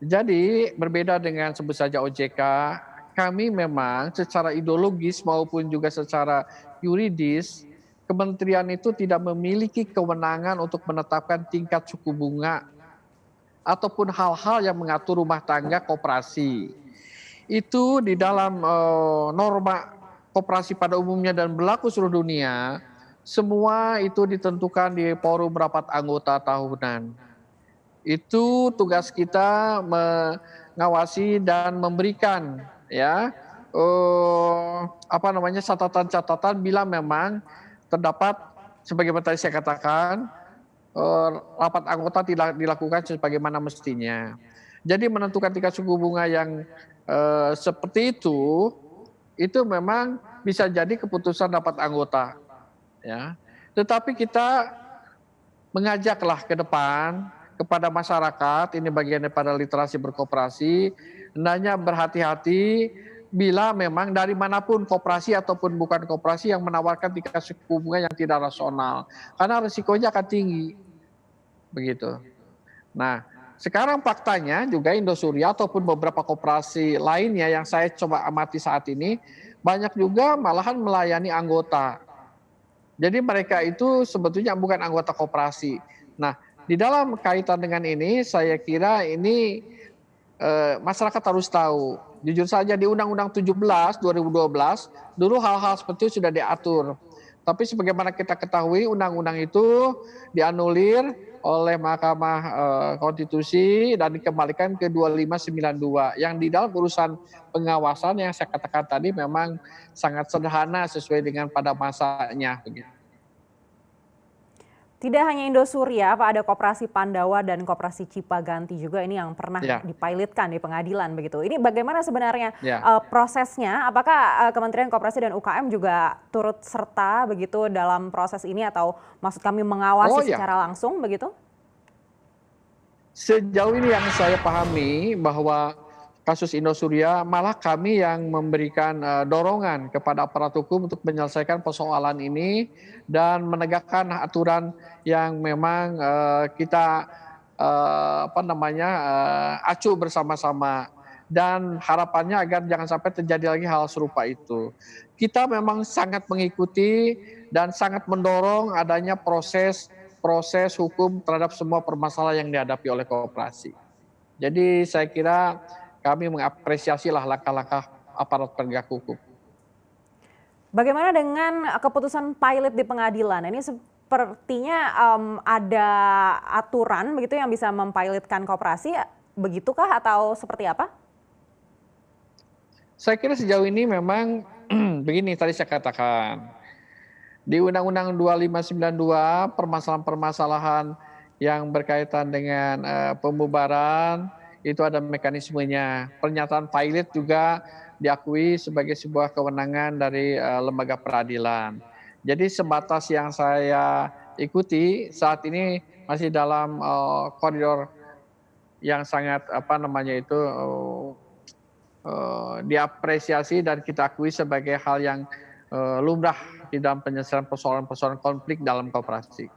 Jadi berbeda dengan sebut saja OJK, kami memang secara ideologis maupun juga secara yuridis, kementerian itu tidak memiliki kewenangan untuk menetapkan tingkat suku bunga ataupun hal-hal yang mengatur rumah tangga koperasi. Itu di dalam norma koperasi pada umumnya dan berlaku seluruh dunia, semua itu ditentukan di forum rapat anggota tahunan. Itu tugas kita mengawasi dan memberikan ya apa namanya catatan-catatan bila memang terdapat sebagaimana tadi saya katakan rapat anggota tidak dilakukan sebagaimana mestinya. Jadi menentukan tingkat suku bunga yang seperti itu memang bisa jadi keputusan rapat anggota ya. Tetapi kita mengajaklah ke depan kepada masyarakat, ini bagian daripada literasi berkoperasi, hendaknya berhati-hati bila memang dari manapun koperasi ataupun bukan koperasi yang menawarkan tingkat suku bunga yang tidak rasional. Karena risikonya akan tinggi. Begitu. Nah, sekarang faktanya juga Indosuria ataupun beberapa koperasi lainnya yang saya coba amati saat ini, banyak juga malahan melayani anggota. Jadi mereka itu sebetulnya bukan anggota koperasi. Nah, di dalam kaitan dengan ini, saya kira ini masyarakat harus tahu. Jujur saja di Undang-Undang 17 2012 dulu hal-hal seperti itu sudah diatur. Tapi sebagaimana kita ketahui undang-undang itu dianulir oleh Mahkamah Konstitusi dan dikembalikan ke 2592 yang di dalam urusan pengawasan yang saya katakan tadi memang sangat sederhana sesuai dengan pada masanya. Tidak hanya Indosuria, Pak, ada Koperasi Pandawa dan Koperasi Cipaganti juga ini yang pernah dipilotkan di pengadilan begitu. Ini bagaimana sebenarnya prosesnya? Apakah Kementerian Koperasi dan UKM juga turut serta begitu dalam proses ini atau maksud kami mengawasi secara langsung begitu? Sejauh ini yang saya pahami bahwa kasus Indosuria malah kami yang memberikan dorongan kepada aparat hukum untuk menyelesaikan persoalan ini dan menegakkan aturan yang memang kita acuh bersama-sama dan harapannya agar jangan sampai terjadi lagi hal serupa itu. Kita memang sangat mengikuti dan sangat mendorong adanya proses hukum terhadap semua permasalahan yang dihadapi oleh koperasi. Jadi saya kira kami mengapresiasilah langkah-langkah aparat penegak hukum. Bagaimana dengan keputusan pilot di pengadilan? Ini sepertinya ada aturan begitu yang bisa mempilotkan koperasi, begitukah atau seperti apa? Saya kira sejauh ini memang begini tadi saya katakan. Di Undang-Undang 2592 permasalahan-permasalahan yang berkaitan dengan pembubaran itu ada mekanismenya. Pernyataan pilot juga diakui sebagai sebuah kewenangan dari lembaga peradilan. Jadi sebatas yang saya ikuti saat ini masih dalam koridor yang sangat diapresiasi dan kita akui sebagai hal yang lumrah di dalam penyelesaian persoalan-persoalan konflik dalam koperasi.